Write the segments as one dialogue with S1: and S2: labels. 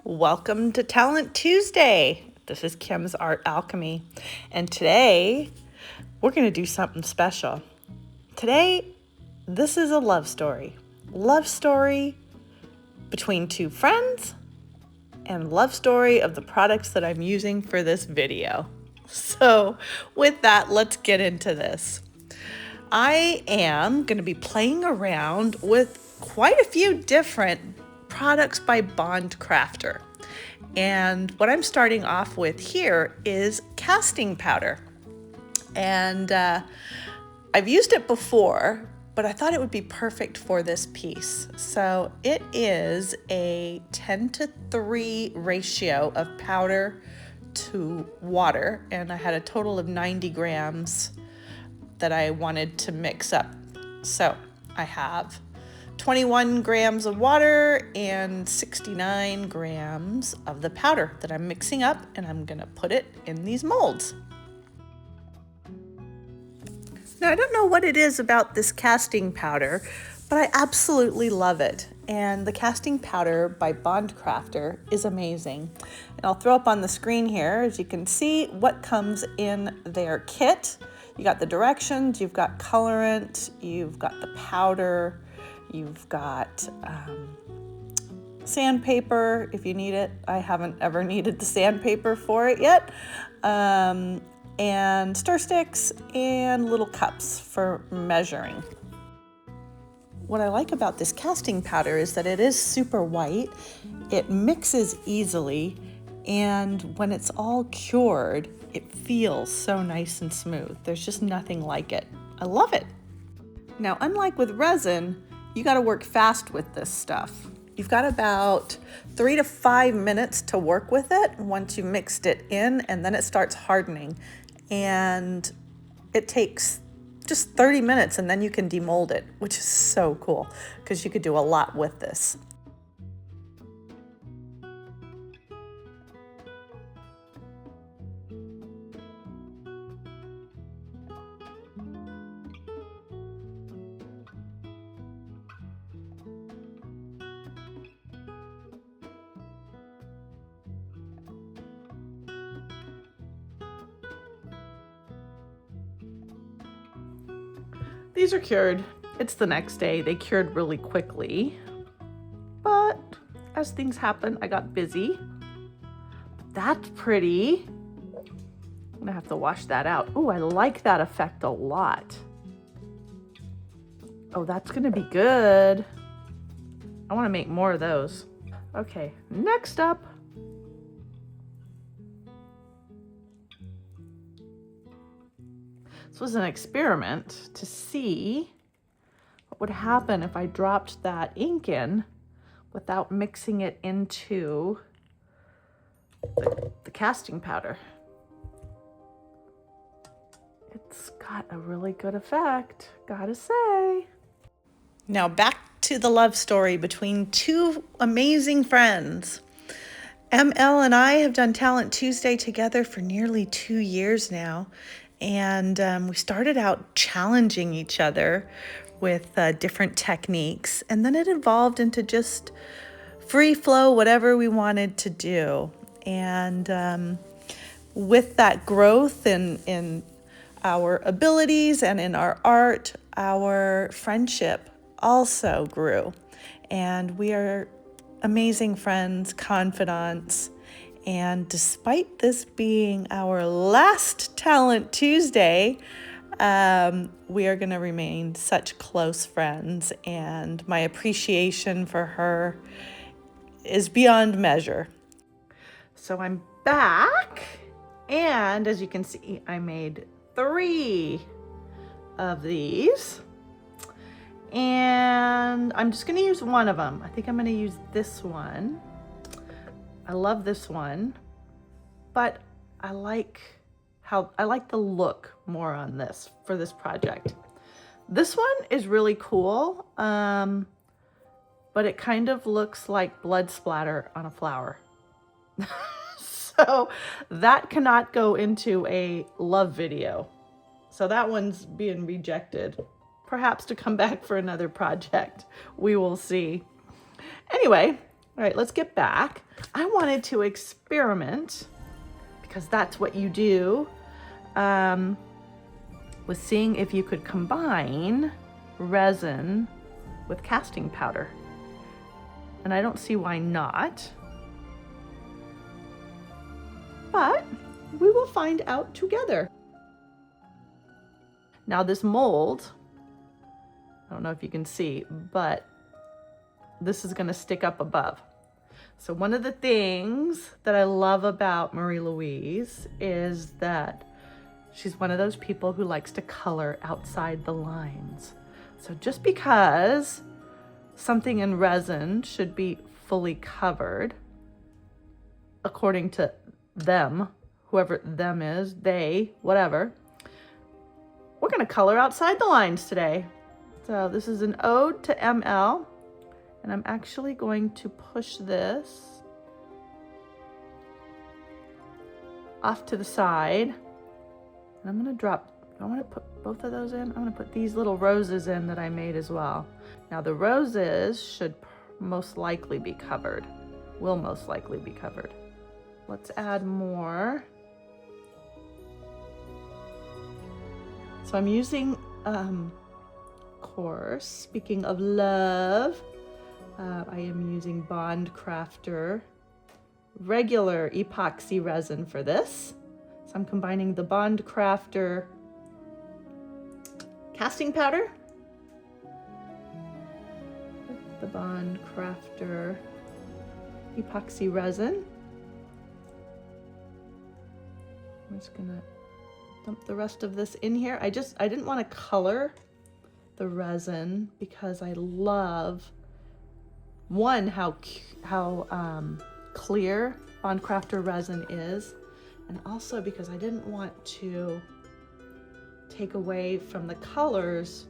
S1: Welcome to Talent Tuesday. This is Kim's Art Alchemy, and today we're going to do something special. Today, this is a love story between two friends, and love story of the products that I'm using for this video. So with that, let's get into this. I am going to be playing around with quite a few different products by Bond Craftor. And what I'm starting off with here is casting powder. And I've used it before, but I thought it would be perfect for this piece. So it is a 10:3 ratio of powder to water, and I had a total of 90 grams that I wanted to mix up. So I have 21 grams of water and 69 grams of the powder that I'm mixing up, and I'm gonna put it in these molds. Now, I don't know what it is about this casting powder, but I absolutely love it. And the casting powder by Bond Craftor is amazing. And I'll throw up on the screen here, as you can see, what comes in their kit. You got the directions, you've got colorant, you've got the powder, you've got sandpaper if you need it. I haven't ever needed the sandpaper for it yet. And stir sticks and little cups for measuring. What I like about this casting powder is that it is super white, it mixes easily, and when it's all cured, it feels so nice and smooth. There's just nothing like it. I love it. Now, unlike with resin, you gotta work fast with this stuff. You've got about 3 to 5 minutes to work with it once you mixed it in, and then it starts hardening. And it takes just 30 minutes, and then you can demold it, which is so cool because you could do a lot with this. These are cured. It's the next day. They cured really quickly, but as things happen, I got busy. But that's pretty. I'm gonna have to wash that out. Oh, I like that effect a lot. Oh, that's gonna be good. I wanna make more of those. Okay, next up. This was an experiment to see what would happen if I dropped that ink in without mixing it into the casting powder. It's got a really good effect, gotta say. Now back to the love story between two amazing friends. ML and I have done Talent Tuesday together for nearly 2 years now. And we started out challenging each other with different techniques, and then it evolved into just free flow, whatever we wanted to do. And with that growth in our abilities and in our art, our friendship also grew. And we are amazing friends, confidants. And despite this being our last Talent Tuesday, we are going to remain such close friends, and my appreciation for her is beyond measure. So I'm back, and as you can see, I made 3 of these, and I'm just going to use one of them. I think I'm going to use this one. I love this one, but I like the look more on this for this project. This one is really cool, but it kind of looks like blood splatter on a flower. So that cannot go into a love video. So that one's being rejected, perhaps to come back for another project. We will see. Anyway, all right, let's get back. I wanted to experiment, because that's what you do, with seeing if you could combine resin with casting powder. And I don't see why not. But we will find out together. Now this mold, I don't know if you can see, but this is gonna stick up above. So one of the things that I love about Marie-Louise is that she's one of those people who likes to color outside the lines. So just because something in resin should be fully covered, according to them, whoever them is, they, whatever, we're gonna color outside the lines today. So this is an ode to ML, and I'm actually going to push this off to the side. And I'm gonna drop, I wanna put both of those in. I'm gonna put these little roses in that I made as well. Now the roses should most likely be covered, will most likely be covered. Let's add more. So I'm using, of course, speaking of love, I am using Bond Craftor regular epoxy resin for this. So I'm combining the Bond Craftor casting powder with the Bond Craftor epoxy resin. I'm just gonna dump the rest of this in here. I didn't want to color the resin because I love, one, how clear Bond Craftor resin is, and also because I didn't want to take away from the colors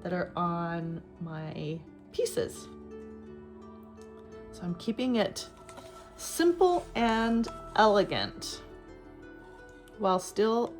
S1: that are on my pieces. So I'm keeping it simple and elegant while still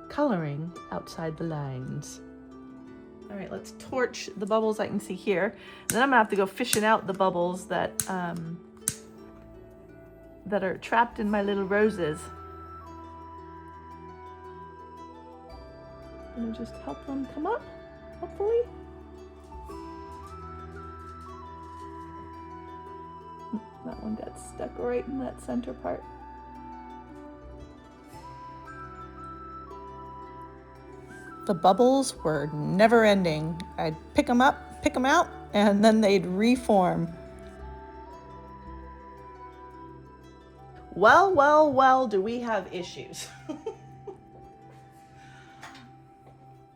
S1: coloring outside the lines. All right, let's torch the bubbles I can see here. And then I'm gonna have to go fishing out the bubbles that that are trapped in my little roses. I'm gonna just help them come up, hopefully. That one got stuck right in that center part. The bubbles were never ending. I'd pick them up, pick them out, and then they'd reform. Well, well, well, do we have issues.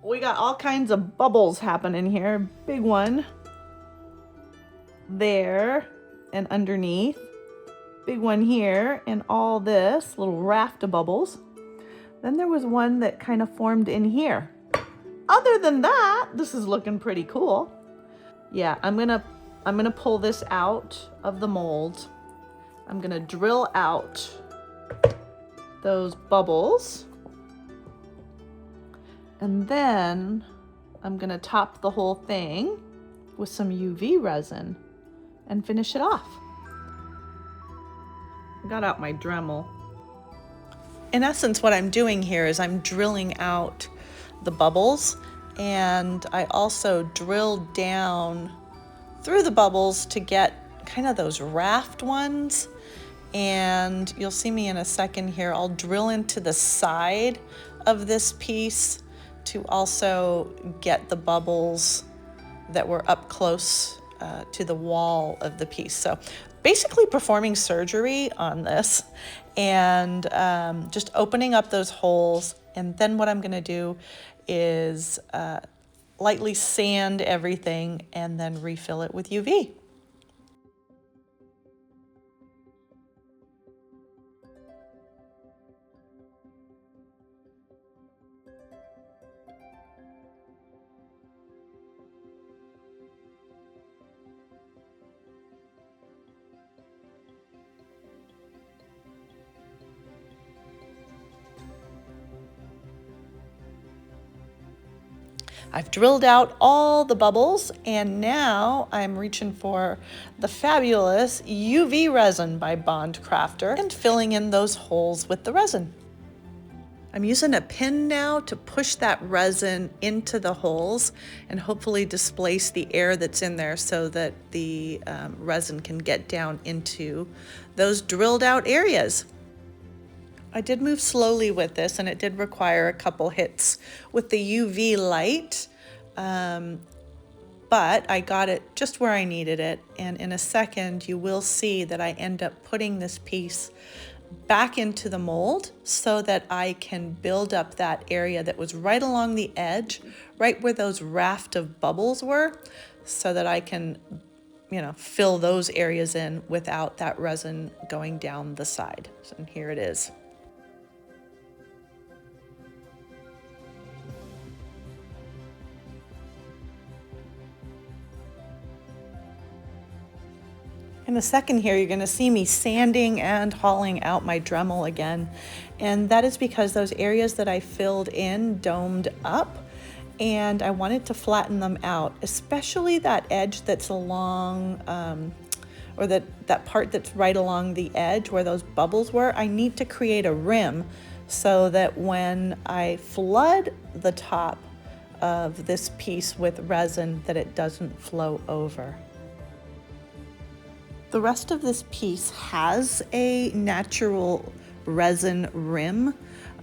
S1: We got all kinds of bubbles happening here. Big one there and underneath. Big one here and all this little raft of bubbles. Then there was one that kind of formed in here. Other than that, this is looking pretty cool. Yeah, I'm gonna pull this out of the mold. I'm gonna drill out those bubbles. And then I'm gonna top the whole thing with some UV resin and finish it off. I got out my Dremel. In essence, what I'm doing here is I'm drilling out the bubbles, and I also drilled down through the bubbles to get kind of those raft ones. And you'll see me in a second here. I'll drill into the side of this piece to also get the bubbles that were up close to the wall of the piece. So basically performing surgery on this and just opening up those holes. And then what I'm gonna do is lightly sand everything and then refill it with UV. I've drilled out all the bubbles, and now I'm reaching for the fabulous UV resin by Bond Craftor and filling in those holes with the resin. I'm using a pin now to push that resin into the holes and hopefully displace the air that's in there so that the resin can get down into those drilled out areas. I did move slowly with this, and it did require a couple hits with the UV light, but I got it just where I needed it. And in a second, you will see that I end up putting this piece back into the mold so that I can build up that area that was right along the edge, right where those raft of bubbles were, so that I can, fill those areas in without that resin going down the side. So here it is. In a second here, you're going to see me sanding and hauling out my Dremel again. And that is because those areas that I filled in domed up, and I wanted to flatten them out, especially that edge that's along, or that part that's right along the edge where those bubbles were. I need to create a rim so that when I flood the top of this piece with resin, that it doesn't flow over. The rest of this piece has a natural resin rim,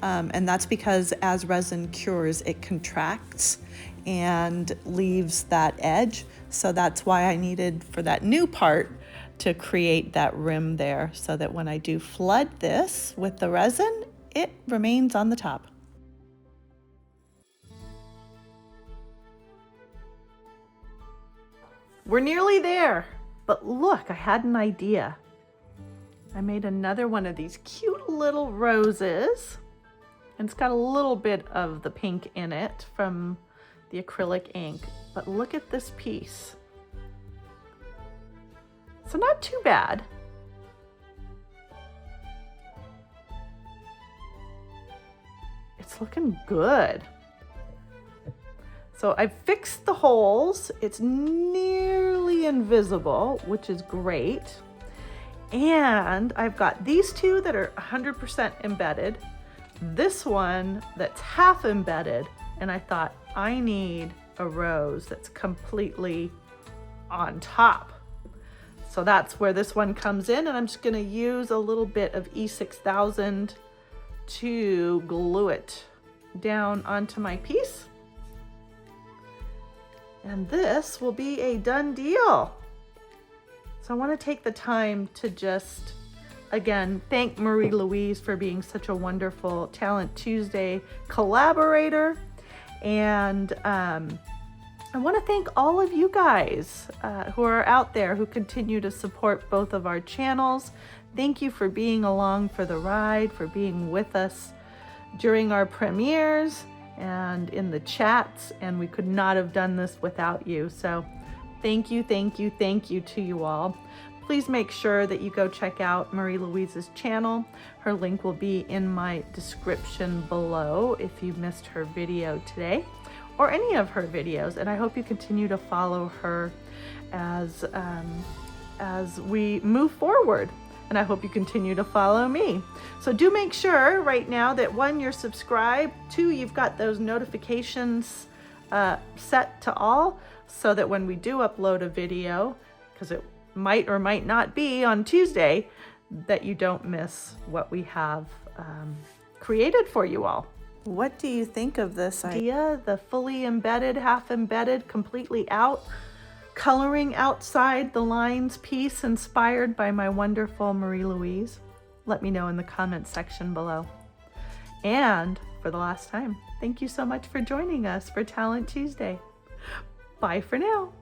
S1: and that's because as resin cures, it contracts and leaves that edge. So that's why I needed for that new part to create that rim there so that when I do flood this with the resin, it remains on the top. We're nearly there. But look, I had an idea. I made another one of these cute little roses, and it's got a little bit of the pink in it from the acrylic ink. But look at this piece. So not too bad. It's looking good. So I fixed the holes. It's nearly invisible, which is great. And I've got these two that are 100% embedded, this one that's half embedded, and I thought I need a rose that's completely on top. So that's where this one comes in, and I'm just gonna use a little bit of E6000 to glue it down onto my piece. And this will be a done deal. So I want to take the time to just, again, thank Marie-Louise for being such a wonderful Talent Tuesday collaborator. And I want to thank all of you guys who are out there who continue to support both of our channels. Thank you for being along for the ride, for being with us during our premieres and in the chats, and we could not have done this without you. So thank you, thank you, thank you to you all. Please make sure that you go check out Marie-Louise's channel. Her link will be in my description below if you missed her video today or any of her videos, and I hope you continue to follow her as we move forward. And I hope you continue to follow me. So do make sure right now that 1, you're subscribed, 2, you've got those notifications set to all so that when we do upload a video, because it might or might not be on Tuesday, that you don't miss what we have created for you all. What do you think of this idea? The fully embedded, half embedded, completely out, coloring outside the lines piece inspired by my wonderful Marie-Louise? Let me know in the comment section below. And for the last time, thank you so much for joining us for Talent Tuesday. Bye for now.